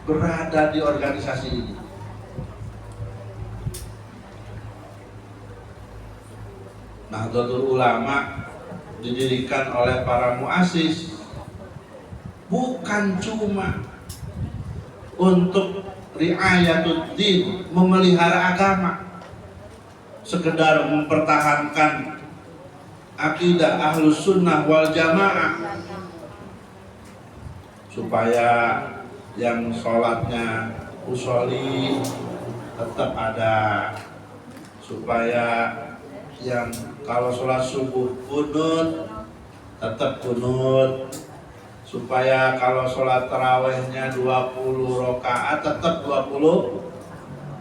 berada di organisasi ini. Nahdlatul Ulama didirikan oleh para muassis bukan cuma untuk riayatul din, memelihara agama, sekedar mempertahankan akidah ahlus sunnah wal jamaah, supaya yang sholatnya usholi tetap ada, supaya yang kalau sholat subuh kunut tetap kunut, supaya kalau sholat tarawehnya 20 rakaat tetap 20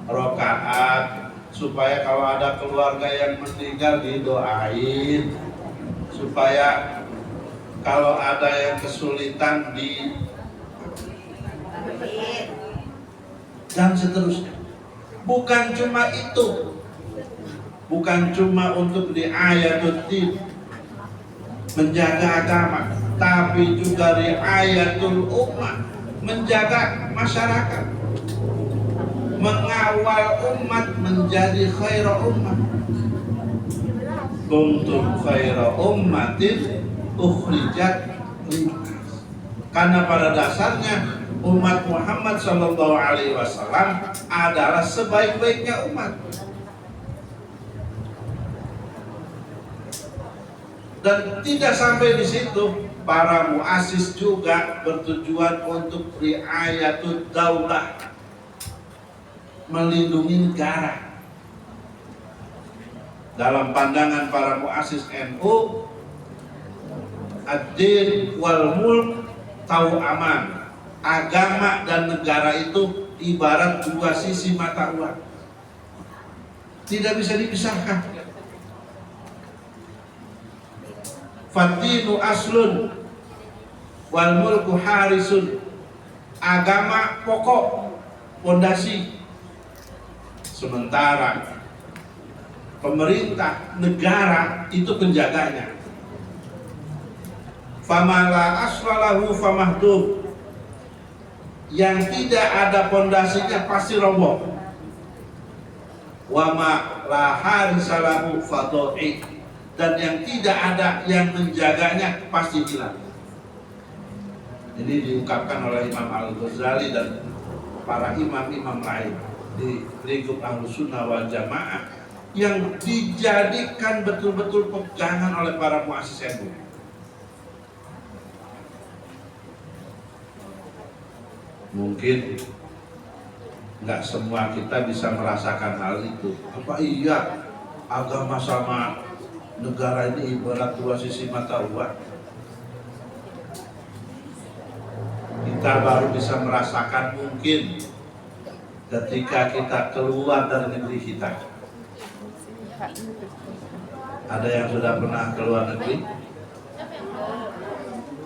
rakaat, supaya kalau ada keluarga yang meninggal didoain, supaya kalau ada yang kesulitan dan seterusnya. Bukan cuma itu, bukan cuma untuk riayatul din, menjaga agama, tapi juga riayatul ummah, menjaga masyarakat, mengawal umat menjadi khairul ummah. Kuntum khaira ummatin ukhrijat linnas. Karena pada dasarnya umat Muhammad sallallahu alaihi wasallam adalah sebaik-baiknya umat. Dan tidak sampai di situ, para muassis juga bertujuan untuk riayatul daulah, melindungi negara. Dalam pandangan para muassis NU, ad-din wal mulk tau'aman. Agama dan negara itu ibarat dua sisi mata uang, tidak bisa dipisahkan. Fadinu aslun wal mulku harisun. Agama pokok, pondasi, sementara pemerintah, negara itu penjaganya. Famala aslalahu famahdum. Yang tidak ada pondasinya pasti roboh. Wama la harisalahu fadoi. Dan yang tidak ada yang menjaganya pasti hilang. Ini diungkapkan oleh Imam Al-Ghazali dan para imam-imam lain di lingkup Ahlus Sunnah wal Jamaah, yang dijadikan betul-betul pegangan oleh para muassis NU. Mungkin nggak semua kita bisa merasakan hal itu. Apa iya agama sama negara ini ibarat dua sisi mata uang? Kita baru bisa merasakan mungkin ketika kita keluar dari negeri kita. Ada yang sudah pernah keluar negeri?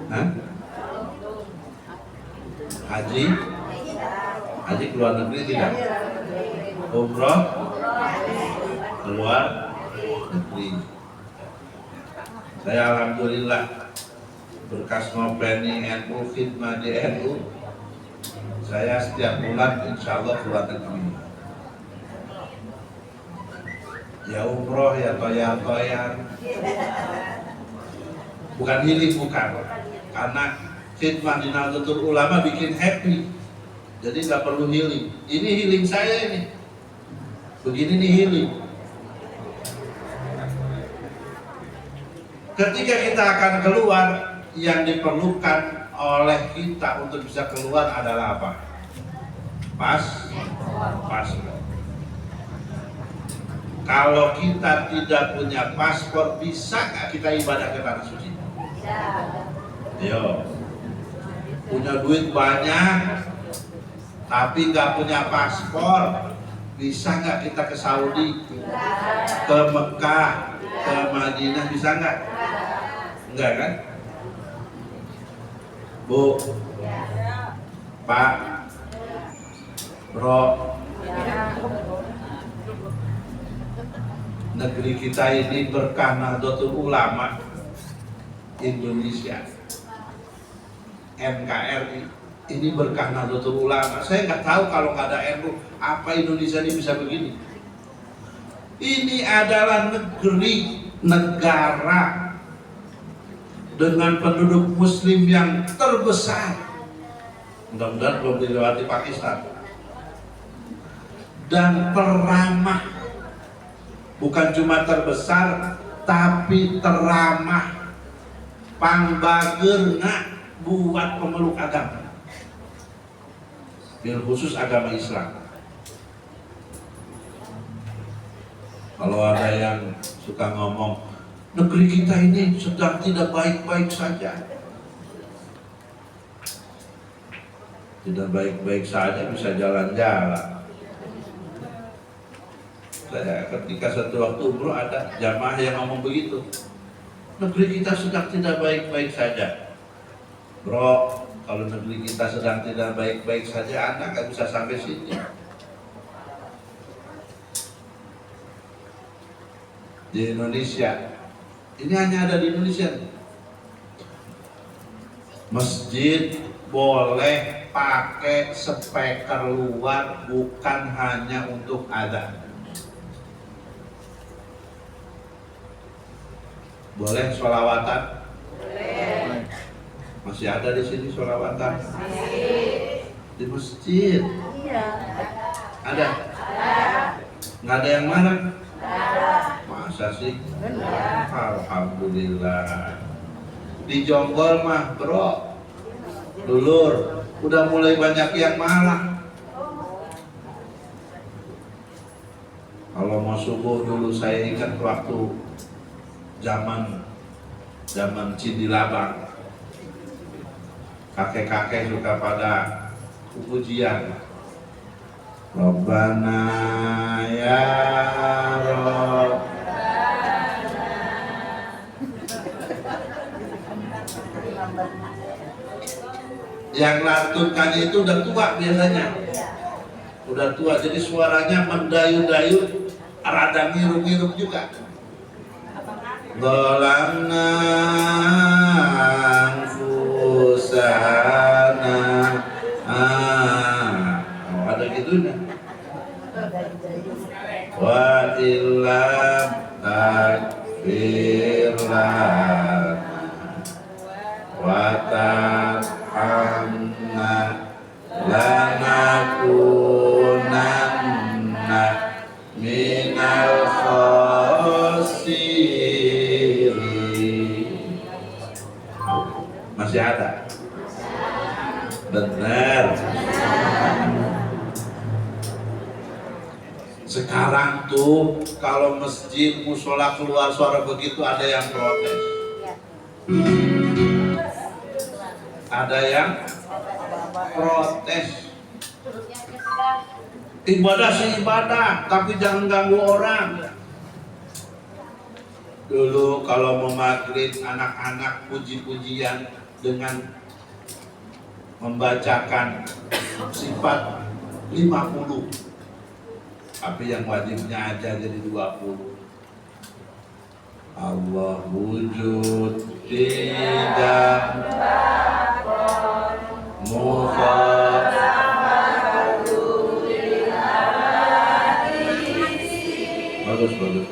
Hah? Haji? Haji keluar negeri tidak? Umroh? Keluar negeri. Saya alhamdulillah berkas ngopeni NU, khidmah di NU, saya setiap bulan insya Allah keluar negeri. Ya umroh, ya toyar-toyar, bukan healing, bukan. Karena khidmah di Nahdlatul Ulama bikin happy, jadi nggak perlu healing. Ini healing saya ini, begini nih healing. Ketika kita akan keluar, yang diperlukan oleh kita untuk bisa keluar adalah apa? Paspor. Kalau kita tidak punya paspor, bisa nggak kita ibadah ke tanah suci? Yo, punya duit banyak, tapi nggak punya paspor, bisa nggak kita ke Saudi, ke Mekah, ke Madinah, bisa nggak? Enggak kan? Bu, Pak, Bro, negeri kita ini berkah Nahdlatul Ulama Indonesia, NKRI, Ini berkah Nahdlatul Ulama. Saya nggak tahu kalau nggak ada NU, apa Indonesia ini bisa begini. Ini adalah negara dengan penduduk Muslim yang terbesar. Mudah-mudahan belum dilewati Pakistan. Dan teramah, bukan cuma terbesar, tapi teramah, pangbagerna buat pemeluk agama. Bil khusus agama Islam. Kalau ada yang suka ngomong negeri kita ini sedang tidak baik-baik saja, tidak baik-baik saja bisa jalan-jalan. Saya ketika satu waktu umroh ada jamaah yang ngomong begitu, negeri kita sedang tidak baik-baik saja. Bro, kalau negeri kita sedang tidak baik-baik saja, Anda nggak bisa sampai sini. Di Indonesia, ini hanya ada di Indonesia. Masjid boleh pakai speaker luar, bukan hanya untuk adzan. Boleh sholawatan? Boleh. Masih ada di sini sholawatan? Di masjid? Iya. Ada? Nggak ada yang marah? Masa sih? Alhamdulillah. Di Jonggol mah bro, dulur, udah mulai banyak yang marah. Kalau mau subuh dulu saya ingat waktu zaman Cindilabang, kakek-kakek suka pada pujian Rabbana ya Rabb. Yang lantunkan itu udah tua biasanya, udah tua, jadi suaranya mendayu-dayu, rada ngirup-ngirup juga. Zalamna anfusana, ada gitunya. Wa illam takfir lana wa tarhamna lanakunanna minal khasirin. Masih ada? Benar. Sekarang tuh kalau masjid musola keluar suara begitu ada yang protes. Ada yang protes. Ibadah sih ibadah, tapi jangan ganggu orang. Dulu kalau mau maghrib anak-anak puji-pujian dengan membacakan sifat 50, tapi yang wajibnya aja jadi 20. Allah wujud tidak mukhaf. Bagus. Udah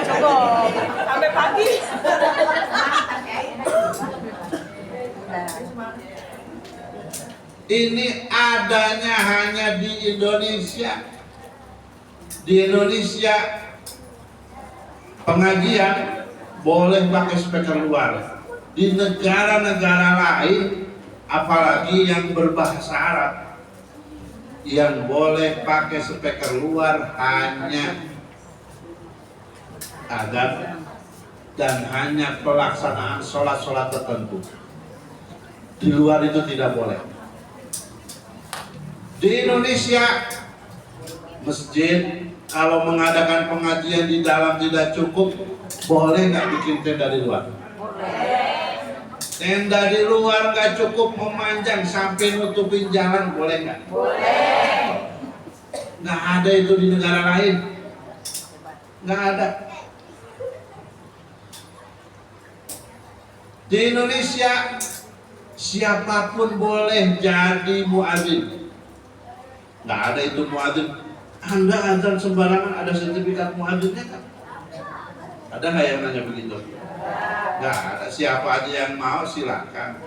cukup sampai pagi. Ini adanya hanya di Indonesia. Di Indonesia pengajian boleh pakai speaker luar. Di negara-negara lain, apalagi yang berbahasa Arab, yang boleh pakai speaker luar hanya adzan dan hanya pelaksanaan sholat-sholat tertentu. Di luar itu tidak boleh. Di Indonesia, masjid kalau mengadakan pengajian di dalam tidak cukup, boleh nggak bikin tenda di luar? Boleh. Tenda di luar nggak cukup, memanjang sampai nutupin jalan, boleh nggak? Boleh. Nggak ada itu di negara lain, nggak ada. Di Indonesia siapapun boleh jadi muadzin. Nggak ada itu muadzin. Anda azan sembarangan ada sertifikat muadzinnya kan? Ada nggak yang nanya begitu? Nggak ada. Siapa aja yang mau silakan.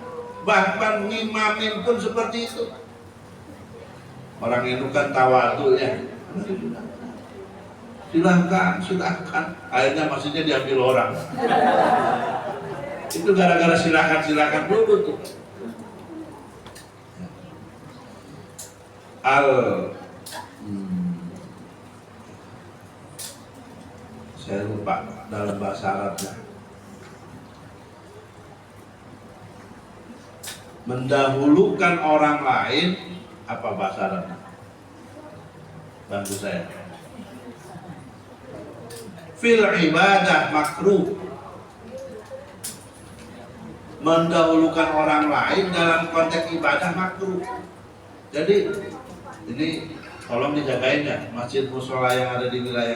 Bahkan ngimamin pun seperti itu. Orang itu kan tawadu ya. Silakan. Akhirnya maksudnya diambil orang. Itu gara-gara silakan dulu tuh. Saya lupa dalam bahasa Arabnya. Mendahulukan orang lain, apa bahasa Arabnya? Bantu saya. Fil ibadah makruh. Mendahulukan orang lain dalam konteks ibadah makruh. Jadi ini tolong dijagain ya, masjid musola yang ada di wilayah